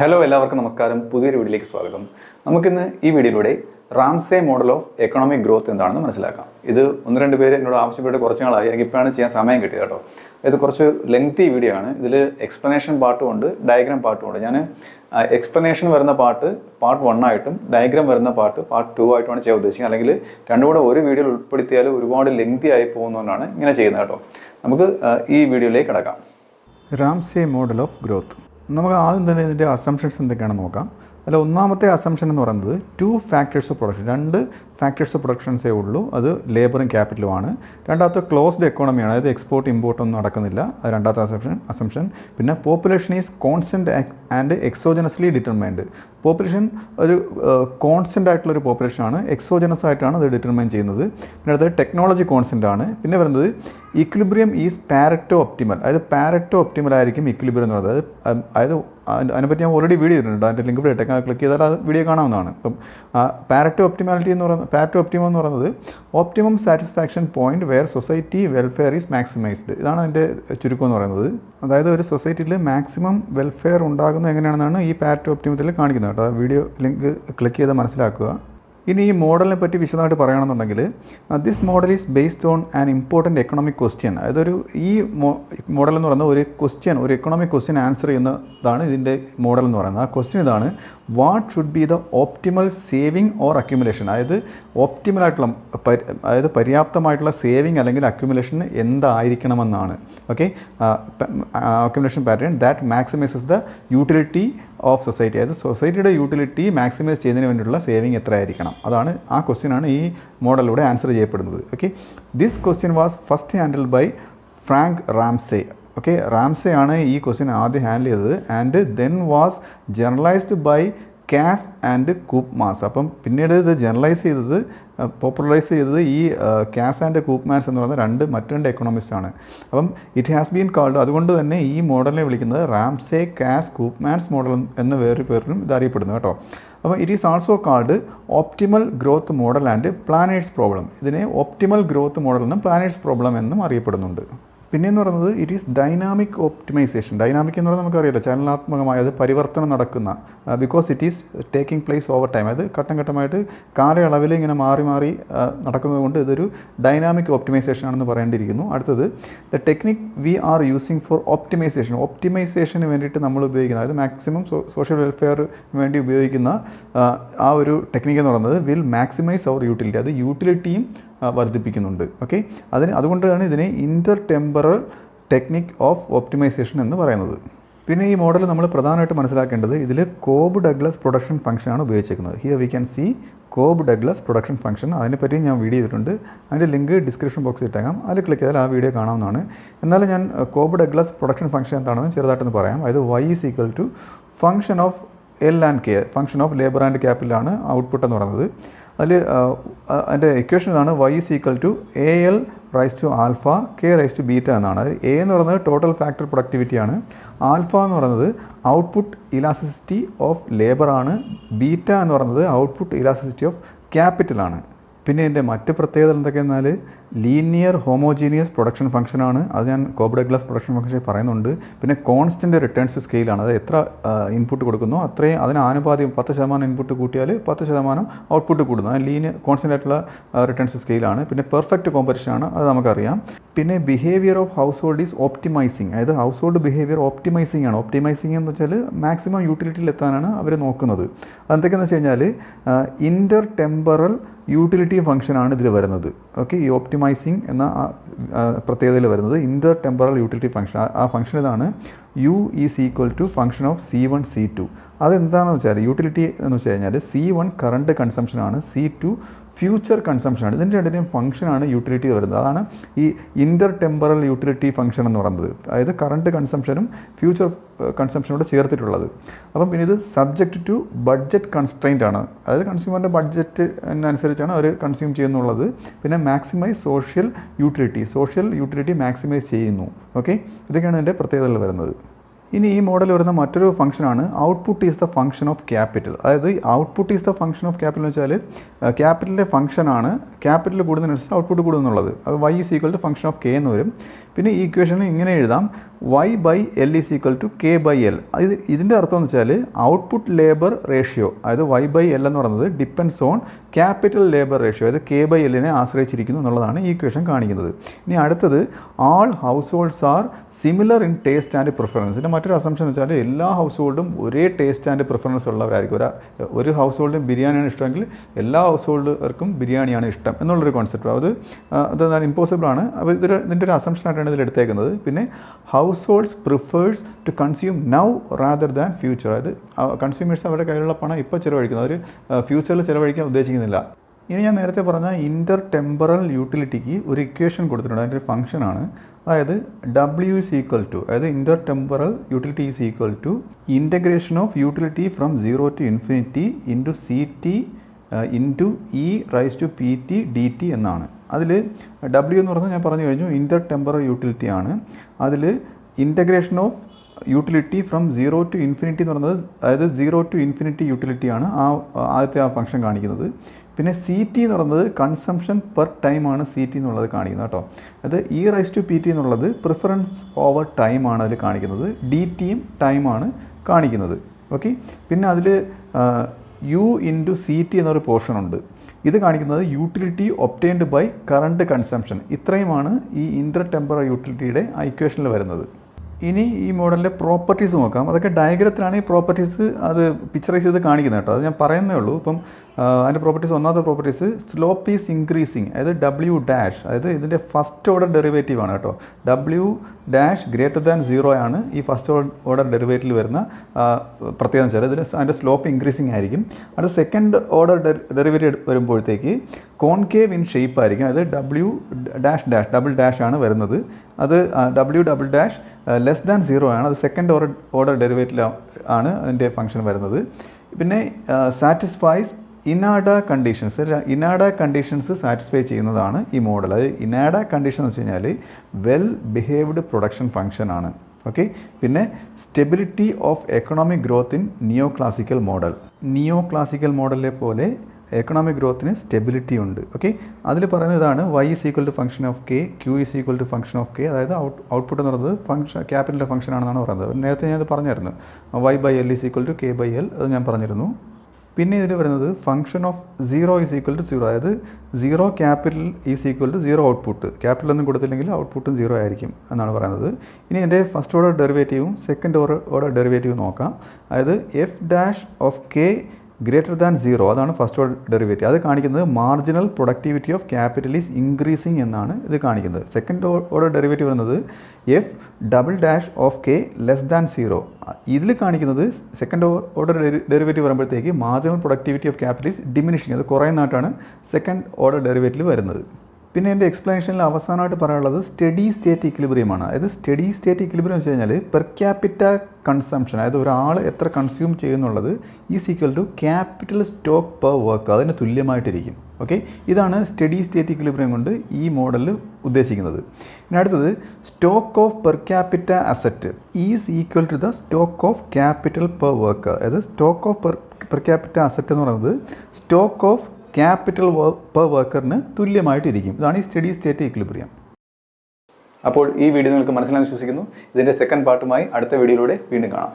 Hello എല്ലാവർക്കും നമസ്കാരം. പുതിയൊരു വീഡിയോയിലേക്ക് സ്വാഗതം. നമുക്കിന്ന് ഈ വീഡിയോയിലൂടെ Ramsey model of economic growth എന്താണെന്ന് മനസ്സിലാക്കാം. ഇത് ഒന്ന് രണ്ട് പേര് എന്നോട് ആവശ്യപ്പെട്ട് കുറച്ച് നാളായി, എനിക്ക് ഇപ്പോഴാണ് ചെയ്യാൻ സമയം കിട്ടിയത് കേട്ടോ. ഇത് കുറച്ച് ലെങ്തി വീഡിയോ ആണ്. ഇതിൽ എക്സ്പ്ലനേഷൻ പാർട്ടും ഉണ്ട്, ഡയഗ്രാം പാർട്ടും ഉണ്ട്. ഞാൻ എക്സ്പ്ലനേഷൻ വരുന്ന പാർട്ട് 1 ആയിട്ടും ഡയഗ്രാം വരുന്ന പാർട്ട് 2 ആയിട്ടുമാണ് ചെയ്യാൻ ഉദ്ദേശിക്കുന്നത്. അല്ലെങ്കിൽ രണ്ടും കൂടെ ഒരു വീഡിയോയിൽ ഉൾപ്പെടുത്തിയാൽ ഒരുപാട് ലെങ്തി ആയി പോകുന്നതുകൊണ്ടാണ് ഇങ്ങനെ ചെയ്യുന്നത് കേട്ടോ. നമുക്ക് ഈ വീഡിയോയിലേക്ക് കിടക്കാം. Ramsey model of growth. നമുക്ക് ആദ്യം തന്നെ ഇതിൻ്റെ അസംഷൻസ് എന്തൊക്കെയാണെന്ന് നോക്കാം. അതിൽ ഒന്നാമത്തെ അസംഷൻ എന്ന് പറയുന്നത് 2 factors of production, 2 factors of പ്രൊഡക്ഷൻസേ ഉള്ളൂ. അത് ലേബറും ക്യാപിറ്റലുമാണ്. രണ്ടാമത്തെ ക്ലോസ്ഡ് എക്കോണമിയാണ്, അതായത് എക്സ്പോർട്ട് ഇമ്പോർട്ട് ഒന്നും നടക്കുന്നില്ല. അത് രണ്ടാമത്തെ അസംഷൻ. പിന്നെ population is constant and exogenously determined. Population ഒരു കോൺസ്റ്റൻ്റ് ആയിട്ടുള്ളൊരു പോപ്പുലേഷനാണ്, എക്സോജനസ് ആയിട്ടാണ് അത് ഡിറ്റർമൈൻ ചെയ്യുന്നത്. പിന്നെ അടുത്തത് ടെക്നോളജി കോൺസ്റ്റൻ്റ് ആണ്. പിന്നെ വരുന്നത് ഇക്വിലിബ്രിയം ഈസ് പാരറ്റോ ഒപ്റ്റിമൽ, അതായത് പാരറ്റോ ഒപ്റ്റിമൽ ആയിരിക്കും ഇക്വിലിബ്രിയം എന്ന് പറയുന്നത്. അതായത് അതിനെപ്പറ്റി ഞാൻ ഓൾറെഡി വീഡിയോ ഇട്ടിട്ടുണ്ട്, അതിൻ്റെ ലിങ്ക് ഇവിടെ ഇട്ടേക്കാം, ക്ലിക്ക് ചെയ്താൽ ആ വീഡിയോ കാണാവുന്നതാണ്. അപ്പം പാരറ്റോ ഒപ്റ്റിമാലിറ്റി എന്ന് പറയുന്നത്, പാരറ്റോ ഒപ്റ്റിമം എന്ന് പറയുന്നത് optimum satisfaction point wear society welfare is maximised. ഇതാണ് അതിൻ്റെ ചുരുക്കം എന്ന് പറയുന്നത്. അതായത് ഒരു സൊസൈറ്റിയിൽ മാക്സിമം വെൽഫെയർ ഉണ്ടാകുന്നത് എങ്ങനെയാണെന്നാണ് ഈ പാരറ്റോ ഒപ്റ്റിമത്തിൽ കാണിക്കുന്നത് കേട്ടോ. വീഡിയോ ലിങ്ക് ക്ലിക്ക് ചെയ്ത് മനസ്സിലാക്കുക. ഇനി ഈ മോഡലിനെ പറ്റി വിശദമായിട്ട് പറയുകയാണെന്നുണ്ടെങ്കിൽ, this model is based on an important economic question. അതായത് ഈ മോഡൽ എന്ന് പറയുന്നത് ഒരു എക്കണോമിക് ക്വസ്റ്റ്യൻ ആൻസർ ചെയ്യുന്നതാണ് ഇതിൻ്റെ മോഡൽ എന്ന് പറയുന്നത്. ആ ക്വസ്റ്റ്യൻ ഇതാണ്: what should be the optimal saving or accumulation? അതായത് ഓപ്റ്റിമലായിട്ടുള്ള, അതായത് പര്യാപ്തമായിട്ടുള്ള സേവിങ് അല്ലെങ്കിൽ അക്യുമുലേഷൻ എന്തായിരിക്കണമെന്നാണ്. Okay, accumulation pattern that maximises the utility of society. അതായത് സൊസൈറ്റിയുടെ യൂട്ടിലിറ്റി മാക്സിമൈസ് ചെയ്യുന്നതിന് വേണ്ടിയുള്ള സേവിങ് എത്ര ആയിരിക്കണം, അതാണ് ആ ക്വസ്റ്റ്യനാണ് ഈ മോഡലിലൂടെ ആൻസർ ചെയ്യപ്പെടുന്നത്. Okay, this question was first handle by Frank Ramsey. Okay, Ramsey ആണ് ഈ ക്വസ്റ്റ്യൻ ആദ്യം ഹാൻഡിൽ ചെയ്തത്. And then was generalised by Cass and Koopmans. അപ്പം പിന്നീട് ഇത് പോപ്പുലറൈസ് ചെയ്തത് ഈ കാസ് ആൻഡ് കൂപ്മാൻസ് എന്ന് പറയുന്ന മറ്റ് രണ്ട് എക്കണോമിസ്റ്റ് ആണ്. അപ്പം ഇറ്റ് ഹാസ് ബീൻ കാൾഡ്, അതുകൊണ്ട് തന്നെ ഈ മോഡലിനെ വിളിക്കുന്നത് റാംസേ കാസ് കൂപ്മാൻസ് മോഡൽ എന്ന വേറൊരു പേരിലും ഇത് അറിയപ്പെടുന്നു കേട്ടോ. അപ്പോൾ it is also called optimal growth model and planners problem. ഇതിനെ ഓപ്റ്റിമൽ ഗ്രോത്ത് മോഡൽ എന്നും പ്ലാനേഴ്സ് പ്രോബ്ലം എന്നും അറിയപ്പെടുന്നുണ്ട്. പിന്നെയെന്ന് പറയുന്നത് it is dynamic optimisation. Dynamic എന്ന് പറയുന്നത് നമുക്കറിയില്ല, ചലനാത്മകമായത് പരിവർത്തനം നടക്കുന്ന, because it is taking place over time. അത് ഘട്ടം ഘട്ടമായിട്ട് കാലയളവിൽ ഇങ്ങനെ മാറി മാറി നടക്കുന്നത് കൊണ്ട് ഇതൊരു ഡൈനാമിക് ഓപ്റ്റിമൈസേഷൻ ആണെന്ന് പറയേണ്ടിയിരിക്കുന്നു. അടുത്തത് the technique we are using for ഒപ്റ്റിമൈസേഷന് വേണ്ടിയിട്ട് നമ്മൾ ഉപയോഗിക്കുന്ന, അതായത് മാക്സിമം സോഷ്യൽ വെൽഫെയർ വേണ്ടി ഉപയോഗിക്കുന്ന ആ ഒരു ടെക്നിക്ക് എന്ന് പറയുന്നത് വിൽ മാക്സിമൈസ് അവർ യൂട്ടിലിറ്റി. അത് യൂട്ടിലിറ്റിയും വർദ്ധിപ്പിക്കുന്നുണ്ട്. ഓക്കെ, അതുകൊണ്ടാണ് ഇതിനെ ഇൻ്റർ ടെമ്പറൽ ടെക്നിക് ഓഫ് ഓപ്റ്റിമൈസേഷൻ എന്ന് പറയുന്നത്. പിന്നെ ഈ മോഡൽ നമ്മൾ പ്രധാനമായിട്ട് മനസ്സിലാക്കേണ്ടത്, ഇതിൽ കോബ് ഡഗ്ലസ് പ്രൊഡക്ഷൻ ഫംഗ്ഷനാണ് ഉപയോഗിച്ചിരിക്കുന്നത്. Here we can see Cobb Douglas production function. അതിനെപ്പറ്റി ഞാൻ വീഡിയോ ചെയ്തിട്ടുണ്ട്, അതിൻ്റെ ലിങ്ക് ഡിസ്ക്രിപ്ഷൻ ബോക്സിൽ ഇട്ടേക്കാം. അതിൽ ക്ലിക്ക് ചെയ്താൽ ആ വീഡിയോ കാണാവുന്നതാണ്. എന്നാലും ഞാൻ കോബ് ഡഗ്ലസ് പ്രൊഡക്ഷൻ ഫംഗ്ഷൻ എന്താണെന്ന് ചെറുതായിട്ടൊന്ന് പറയാം. അതായത് y is equal to function of L and K, function of labour and ക്യാപിറ്റലാണ് ഔട്ട്പുട്ട് എന്ന് പറയുന്നത്. അതിൽ അതിൻ്റെ ഇക്വേഷൻ ഇതാണ്: y is equal to AL raise to alpha K raise to beta എന്നാണ്. അത് A എന്ന് പറയുന്നത് ടോട്ടൽ ഫാക്ടർ പ്രൊഡക്ടിവിറ്റിയാണ്, ആൽഫ എന്ന് പറയുന്നത് ഔട്ട്പുട്ട് ഇലാസ്റ്റിസിറ്റി ഓഫ് ലേബറാണ്, ബീറ്റ എന്ന് പറയുന്നത് ഔട്ട്പുട്ട് ഇലാസ്റ്റിസിറ്റി ഓഫ് ക്യാപിറ്റലാണ്. പിന്നെ ഇതിൻ്റെ മറ്റ് പ്രത്യേകത എന്തൊക്കെയെന്നാൽ ലീനിയർ ഹോമോജീനിയസ് പ്രൊഡക്ഷൻ ഫംഗ്ഷനാണ്. അത് ഞാൻ കോബ് ഡഗ്ലസ് പ്രൊഡക്ഷൻ ഫംഗ്ഷൻ പറയുന്നുണ്ട്. പിന്നെ കോൺസ്റ്റൻറ്റ് റിട്ടേൺസ് ടു സ്കെയിലാണ്. അത് എത്ര ഇൻപുട്ട് കൊടുക്കുന്നു അത്രയും അതിന് ആനുപാതികം 10% ഇൻപുട്ട് കൂട്ടിയാൽ 10% ഔട്ട്പുട്ട് കൂടുന്നു. അത് ലീനിയർ കോൺസ്റ്റൻ്റ് ആയിട്ടുള്ള റിട്ടേൺസ് ടു സ്കെയിലാണ്. പിന്നെ പെർഫെക്റ്റ് കോമ്പറ്റിഷനാണ്, അത് നമുക്കറിയാം. പിന്നെ behaviour of house hold is optimising, അതായത് ഹൗസ് ഹോൾഡ് ബിഹേവിയർ ഓപ്റ്റിമൈസിങ് ആണ്. ഓപ്റ്റിമൈസിങ് എന്ന് വെച്ചാൽ മാക്സിമം യൂട്ടിലിറ്റിയിൽ എത്താനാണ് അവർ നോക്കുന്നത്. അതെന്തൊക്കെയെന്ന് വെച്ച് കഴിഞ്ഞാൽ ഇൻ്റർ ടെമ്പറൽ യൂട്ടിലിറ്റി ഫംഗ്ഷനാണ് ഇതിൽ വരുന്നത്. ഓക്കെ, ഈ ഓപ്റ്റിമൈസിങ് എന്ന പ്രത്യേകതയിൽ വരുന്നത് ഇൻ്റർ ടെമ്പറൽ യൂട്ടിലിറ്റി ഫംഗ്ഷൻ. ആ ഫംഗ്ഷൻ ഇതാണ്: U is equal to function of C1 C2. അതെന്താണെന്ന് വെച്ചാൽ യൂട്ടിലിറ്റി എന്ന് വെച്ച് കഴിഞ്ഞാൽ C1 കറണ്ട് കൺസംഷനാണ്, C2 ഫ്യൂച്ചർ കൺസംഷനാണ്. ഇതിൻ്റെ രണ്ടിൻ്റെയും ഫംഗ്ഷനാണ് യൂട്ടിലിറ്റി വരുന്നത്. അതാണ് ഈ ഇൻ്റർ ടെമ്പറൽ യൂട്ടിലിറ്റി ഫംഗ്ഷൻ എന്ന് പറയുന്നത്. അതായത് കറണ്ട് കൺസംഷനും ഫ്യൂച്ചർ കൺസംഷനോട് ചേർത്തിട്ടുള്ളത്. അപ്പം പിന്നെ ഇത് സബ്ജക്റ്റ് ടു ബഡ്ജറ്റ് കൺസ്ട്രെയിൻ്റ് ആണ്, അതായത് കൺസ്യൂമറിൻ്റെ ബഡ്ജറ്റ് അനുസരിച്ചാണ് അവർ കൺസ്യൂം ചെയ്യുന്നുള്ളത്. പിന്നെ മാക്സിമൈസ് സോഷ്യൽ യൂട്ടിലിറ്റി മാക്സിമൈസ് ചെയ്യുന്നു. ഓക്കെ, ഇതൊക്കെയാണ് ഇതിൻ്റെ പ്രത്യേകതകൾ വരുന്നത്. ഇനി ഈ മോഡൽ വരുന്ന മറ്റൊരു ഫംഗ്ഷനാണ് output is the function of capital. അതായത് output is the function of capital എന്ന് വെച്ചാൽ ക്യാപിറ്റലിൻ്റെ ഫംഗ്ഷനാണ് ക്യാപിറ്റൽ കൂടുന്നതിനനുസരിച്ച് ഔട്ട്പുട്ട് കൂടുന്നുള്ളത്. അത് y is equal to function of K എന്ന് വരും. പിന്നെ ഈ ഇക്വേഷനിൽ ഇങ്ങനെ എഴുതാം y/L is equal to k/L. ഇതിൻ്റെ അർത്ഥം എന്ന് വെച്ചാൽ ഔട്ട്പുട്ട് ലേബർ റേഷ്യോ, അതായത് y/L എന്ന് പറയുന്നത് depends on capital labour ratio, അതായത് k/L ആശ്രയിച്ചിരിക്കുന്നു എന്നുള്ളതാണ് ഈ ഇക്വേഷൻ കാണിക്കുന്നത്. ഇനി അടുത്തത് all households are similar in taste and preference. ഇതിൻ്റെ മറ്റൊരു അസംഷൻ എന്ന് വെച്ചാൽ എല്ലാ ഹൗസ് ഹോൾഡും ഒരേ ടേസ്റ്റ് ആൻഡ് പ്രിഫറൻസ് ഉള്ളവരായിരിക്കും. ഒരു ഹൗസ് ഹോൾഡിന് ബിരിയാണിയാണ് ഇഷ്ടമെങ്കിൽ എല്ലാ ഹൗസ് ഹോൾഡർക്കും ബിരിയാണിയാണ് ഇഷ്ടം എന്നുള്ളൊരു കോൺസെപ്റ്റ്. അത് ഇമ്പോസിബിൾ ആണ്. അപ്പോൾ ഇതിൻ്റെ ഒരു അസംഷനായിട്ടാണ് ഇതിൽ എടുത്തേക്കുന്നത്. പിന്നെ households prefers to consume now rather than future. അതായത് കൺസ്യൂമേഴ്സ് അവരുടെ കയ്യിലുള്ള പണം ഇപ്പോൾ ചിലവഴിക്കുന്നത്, അവർ ഫ്യൂച്ചറിൽ ചിലവഴിക്കാൻ ഉദ്ദേശിക്കുന്നില്ല. ഇനി ഞാൻ നേരത്തെ പറഞ്ഞ ഇൻ്റർ ടെമ്പറൽ യൂട്ടിലിറ്റിക്ക് ഒരു ഇക്വേഷൻ കൊടുത്തിട്ടുണ്ട്, അതിൻ്റെ ഒരു ഫംഗ്ഷനാണ്. അതായത് W ഈസ് ഈക്വൽ ടു, അതായത് intertemporal utility is equal to integration of utility from 0 to infinity into CT into e⁻pt dt എന്നാണ്. അതിൽ W എന്ന് പറഞ്ഞാൽ ഞാൻ പറഞ്ഞു കഴിഞ്ഞു ഇൻ്റർ ടെമ്പറൽ യൂട്ടിലിറ്റി ആണ്. അതിൽ integration of utility from 0 to infinity എന്ന് പറയുന്നത്, അതായത് 0 to infinity യൂട്ടിലിറ്റിയാണ് ആദ്യത്തെ ആ ഫംഗ്ഷൻ കാണിക്കുന്നത്. പിന്നെ CT എന്ന് പറയുന്നത് കൺസംഷൻ പെർ ടൈം ആണ് CT എന്നുള്ളത് കാണിക്കുന്നത് കേട്ടോ. അത് e⁻pt എന്നുള്ളത് പ്രിഫറൻസ് ഓവർ ടൈം ആണ് അതിൽ കാണിക്കുന്നത്. DTയും ടൈമാണ് കാണിക്കുന്നത്. ഓക്കെ. പിന്നെ അതിൽ U ഇൻറ്റു CT എന്നൊരു പോർഷൻ ഉണ്ട്. ഇത് കാണിക്കുന്നത് utility obtained by current consumption. ഇത്രയുമാണ് ഈ ഇൻ്റർ ടെമ്പറൽ യൂട്ടിലിറ്റിയുടെ ആ ഇക്വേഷനിൽ വരുന്നത്. ഇനി ഈ മോഡലിൻ്റെ പ്രോപ്പർട്ടീസ് നോക്കാം. അതൊക്കെ ഡയഗ്രത്തിലാണ് ഈ പ്രോപ്പർട്ടീസ് അത് പിക്ചറൈസ് ചെയ്ത് കാണിക്കുന്നത് കേട്ടോ. അത് ഞാൻ പറയുന്നേ ഉള്ളൂ. ഇപ്പം അതിൻ്റെ പ്രോപ്പർട്ടീസ്, ഒന്നാമത്തെ പ്രോപ്പർട്ടീസ് സ്ലോപ്പ് ഈസ് ഇൻക്രീസിങ്, അതായത് W', അതായത് ഇതിൻ്റെ ഫസ്റ്റ് ഓർഡർ ഡെറിവേറ്റീവ് ആണ് കേട്ടോ. W'(0) ആണ് ഈ ഫസ്റ്റ് ഓർഡർ ഡെറിവേറ്റീവിൽ വരുന്ന പ്രത്യേകത വെച്ചാൽ ഇതിന് അതിൻ്റെ സ്ലോപ്പ് ഇൻക്രീസിങ് ആയിരിക്കും. അത് സെക്കൻഡ് ഓർഡർ ഡെറിവേറ്റീവ് വരുമ്പോഴത്തേക്ക് കോൺകേവ് ഇൻ ഷേപ്പ് ആയിരിക്കും. അത് W'' ആണ് വരുന്നത്. അത് W'' <0 ആണ്. അത് സെക്കൻഡ് ഓർഡർ ഡെറിവേറ്റീവ് ആണ് അതിൻ്റെ ഫംഗ്ഷൻ വരുന്നത്. പിന്നെ സാറ്റിസ്ഫൈസ് ഇനാഡ കണ്ടീഷൻസ് സാറ്റിസ്ഫൈ ചെയ്യുന്നതാണ് ഈ മോഡൽ. അത് ഇനാഡ കണ്ടീഷൻ എന്ന് വെച്ച് കഴിഞ്ഞാൽ വെൽ ബിഹേവ്ഡ് പ്രൊഡക്ഷൻ ഫംഗ്ഷൻ ആണ്. ഓക്കെ. പിന്നെ stability of economic growth in neoclassical മോഡലിലെ പോലെ എക്കണോമിക് ഗ്രോത്തിന് സ്റ്റെബിലിറ്റി ഉണ്ട്. ഓക്കെ. അതിൽ പറയുന്നത് ഇതാണ് y is equal to function of k, Q is equal to function of k. അതായത് ഔട്ട്പുട്ട് എന്ന് പറയുന്നത് ക്യാപിറ്റലിൻ്റെ ഫംഗ്ഷൻ ആണെന്നാണ് പറയുന്നത്. നേരത്തെ ഞാനത് പറഞ്ഞായിരുന്നു. y/L is equal to k/L, അത് ഞാൻ പറഞ്ഞിരുന്നു. പിന്നെ ഇതിൽ വരുന്നത് function of 0 is equal to 0, അതായത് 0 capital is equal to 0 output. Capital ഒന്നും കൊടുത്തില്ലെങ്കിൽ ഔട്ട്പുട്ടും 0 ആയിരിക്കും എന്നാണ് പറയുന്നത്. ഇനി എൻ്റെ ഫസ്റ്റ് ഓർഡർ ഡെറിവേറ്റീവും സെക്കൻഡ് ഓർഡർ ഡെറിവേറ്റീവും നോക്കാം. അതായത് f'(k) <0, അതാണ് ഫസ്റ്റ് ഓർഡർ ഡെറിവേറ്റീവ്. അത് കാണിക്കുന്നത് marginal productivity of capital is increasing എന്നാണ് ഇത് കാണിക്കുന്നത്. സെക്കൻഡ് ഓർഡർ ഡെറിവേറ്റീവ് വരുന്നത് f'(k) <0. ഇതിൽ കാണിക്കുന്നത് സെക്കൻഡ് ഓർഡർ ഡെറിവേറ്റീവ് വരുമ്പോഴത്തേക്ക് marginal productivity of capital is diminishing, അത് കുറയുന്നതായിട്ടാണ് സെക്കൻഡ് ഓർഡർ ഡെറിവേറ്റീവ് വരുന്നത്. പിന്നെ എൻ്റെ എക്സ്പ്ലനേഷനിൽ അവസാനമായിട്ട് പറയാനുള്ളത് സ്റ്റഡി സ്റ്റേറ്റ് ഇക്വിലിബ്രിയമാണ്. അതായത് സ്റ്റഡി സ്റ്റേറ്റ് ഇക്വിലിബ്രിയം എന്ന് വെച്ച് കഴിഞ്ഞാൽ പെർ ക്യാപിറ്റ കൺസംഷൻ, അതായത് ഒരാൾ എത്ര കൺസ്യൂം ചെയ്യുന്നുള്ളത് is equal to capital stock per work, അതിന് തുല്യമായിട്ടിരിക്കും. ഓക്കെ. ഇതാണ് സ്റ്റഡി സ്റ്റേറ്റ് ഇക്വിലിബ്രിയം കൊണ്ട് ഈ മോഡലിൽ ഉദ്ദേശിക്കുന്നത്. ഇനി അടുത്തത് stock of per capita asset is equal to the stock of capital per work. അതായത് stock of per capita asset എന്ന് പറയുന്നത് സ്റ്റോക്ക് ഓഫ് ക്യാപിറ്റൽ പെർ വർക്കറിന് തുല്യമായിട്ടിരിക്കും. ഇതാണ് ഈ സ്റ്റഡി സ്റ്റേറ്റ് ഇക്വിലിബ്രിയം. അപ്പോൾ ഈ വീഡിയോ നിങ്ങൾക്ക് മനസ്സിലായെന്ന് വിശ്വസിക്കുന്നു. ഇതിൻ്റെ സെക്കൻഡ് പാർട്ടുമായി അടുത്ത വീഡിയോയിലൂടെ വീണ്ടും കാണാം.